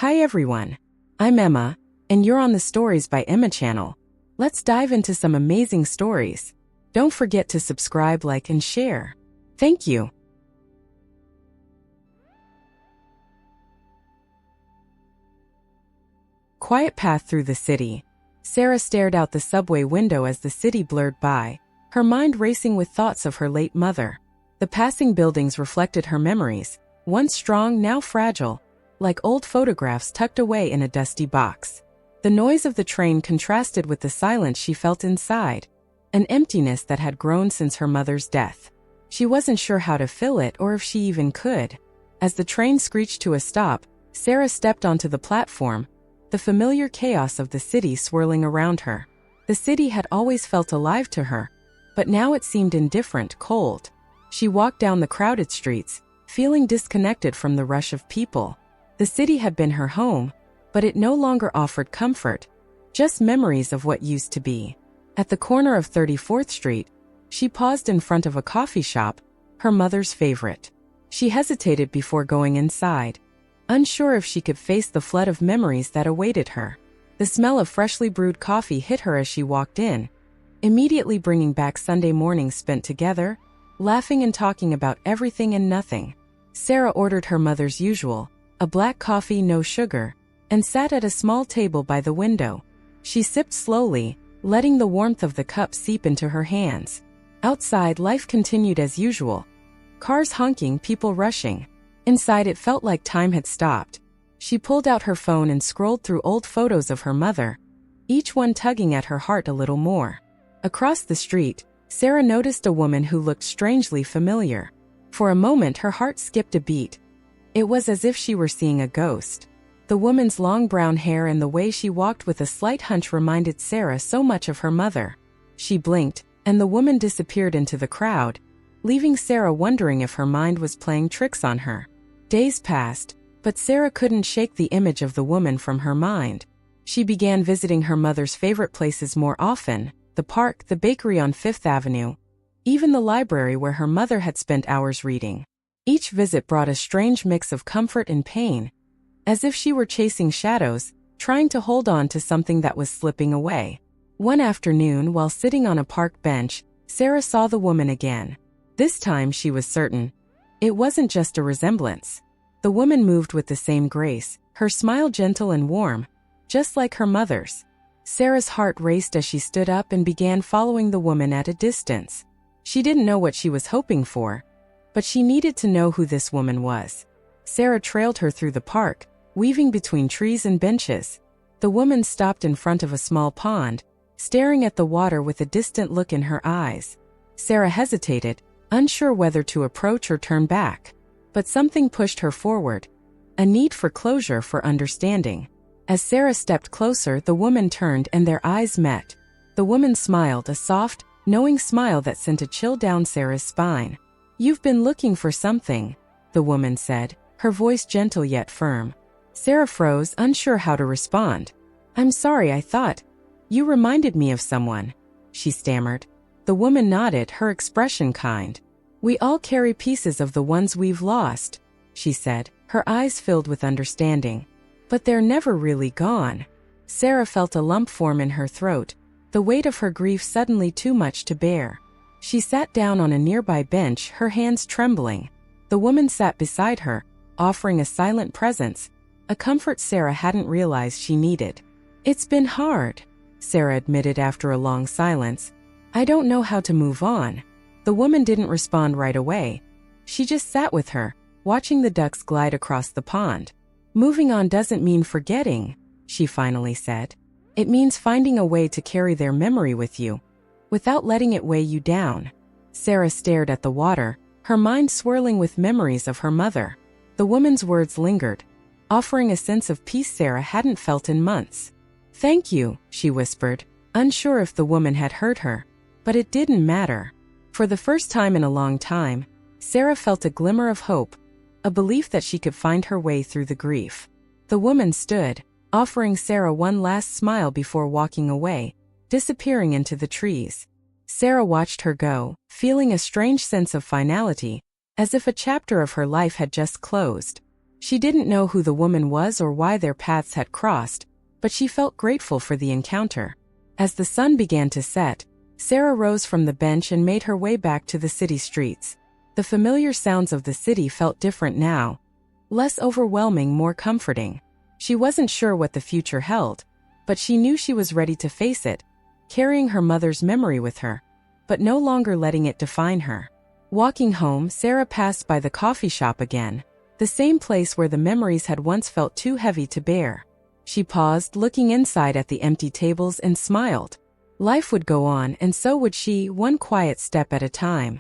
Hi everyone, I'm Emma, and you're on the Stories by Emma channel. Let's dive into some amazing stories. Don't forget to subscribe, like, and share. Thank you. Quiet path through the city. Sarah stared out the subway window as the city blurred by, her mind racing with thoughts of her late mother. The passing buildings reflected her memories, once strong, now fragile, like old photographs tucked away in a dusty box. The noise of the train contrasted with the silence she felt inside, an emptiness that had grown since her mother's death. She wasn't sure how to fill it or if she even could. As the train screeched to a stop, Sarah stepped onto the platform, the familiar chaos of the city swirling around her. The city had always felt alive to her, but now it seemed indifferent, cold. She walked down the crowded streets, feeling disconnected from the rush of people. The city had been her home, but it no longer offered comfort, just memories of what used to be. At the corner of 34th Street, she paused in front of a coffee shop, her mother's favorite. She hesitated before going inside, unsure if she could face the flood of memories that awaited her. The smell of freshly brewed coffee hit her as she walked in, immediately bringing back Sunday mornings spent together, laughing and talking about everything and nothing. Sarah ordered her mother's usual, a black coffee, no sugar, and sat at a small table by the window. She sipped slowly, letting the warmth of the cup seep into her hands. Outside, life continued as usual. Cars honking, people rushing. Inside, it felt like time had stopped. She pulled out her phone and scrolled through old photos of her mother, each one tugging at her heart a little more. Across the street, Sarah noticed a woman who looked strangely familiar. For a moment, her heart skipped a beat. It was as if she were seeing a ghost. The woman's long brown hair and the way she walked with a slight hunch reminded Sarah so much of her mother. She blinked, and the woman disappeared into the crowd, leaving Sarah wondering if her mind was playing tricks on her. Days passed, but Sarah couldn't shake the image of the woman from her mind. She began visiting her mother's favorite places more often, the park, the bakery on Fifth Avenue, even the library where her mother had spent hours reading. Each visit brought a strange mix of comfort and pain, as if she were chasing shadows, trying to hold on to something that was slipping away. One afternoon, while sitting on a park bench, Sarah saw the woman again. This time, she was certain. It wasn't just a resemblance. The woman moved with the same grace, her smile gentle and warm, just like her mother's. Sarah's heart raced as she stood up and began following the woman at a distance. She didn't know what she was hoping for, but she needed to know who this woman was. Sarah trailed her through the park, weaving between trees and benches. The woman stopped in front of a small pond, staring at the water with a distant look in her eyes. Sarah hesitated, unsure whether to approach or turn back. But something pushed her forward, a need for closure, for understanding. As Sarah stepped closer, the woman turned and their eyes met. The woman smiled, a soft, knowing smile that sent a chill down Sarah's spine. "You've been looking for something," the woman said, her voice gentle yet firm. Sarah froze, unsure how to respond. "I'm sorry, I thought you reminded me of someone," she stammered. The woman nodded, her expression kind. "We all carry pieces of the ones we've lost," she said, her eyes filled with understanding. "But they're never really gone." Sarah felt a lump form in her throat, the weight of her grief suddenly too much to bear. She sat down on a nearby bench, her hands trembling. The woman sat beside her, offering a silent presence, a comfort Sarah hadn't realized she needed. "It's been hard," Sarah admitted after a long silence. "I don't know how to move on." The woman didn't respond right away. She just sat with her, watching the ducks glide across the pond. "Moving on doesn't mean forgetting," she finally said. "It means finding a way to carry their memory with you, without letting it weigh you down." Sarah stared at the water, her mind swirling with memories of her mother. The woman's words lingered, offering a sense of peace Sarah hadn't felt in months. "Thank you," she whispered, unsure if the woman had heard her. But it didn't matter. For the first time in a long time, Sarah felt a glimmer of hope, a belief that she could find her way through the grief. The woman stood, offering Sarah one last smile before walking away, disappearing into the trees. Sarah watched her go, feeling a strange sense of finality, as if a chapter of her life had just closed. She didn't know who the woman was or why their paths had crossed, but she felt grateful for the encounter. As the sun began to set, Sarah rose from the bench and made her way back to the city streets. The familiar sounds of the city felt different now, less overwhelming, more comforting. She wasn't sure what the future held, but she knew she was ready to face it, carrying her mother's memory with her, but no longer letting it define her. Walking home, Sarah passed by the coffee shop again, the same place where the memories had once felt too heavy to bear. She paused, looking inside at the empty tables, and smiled. Life would go on, and so would she, one quiet step at a time.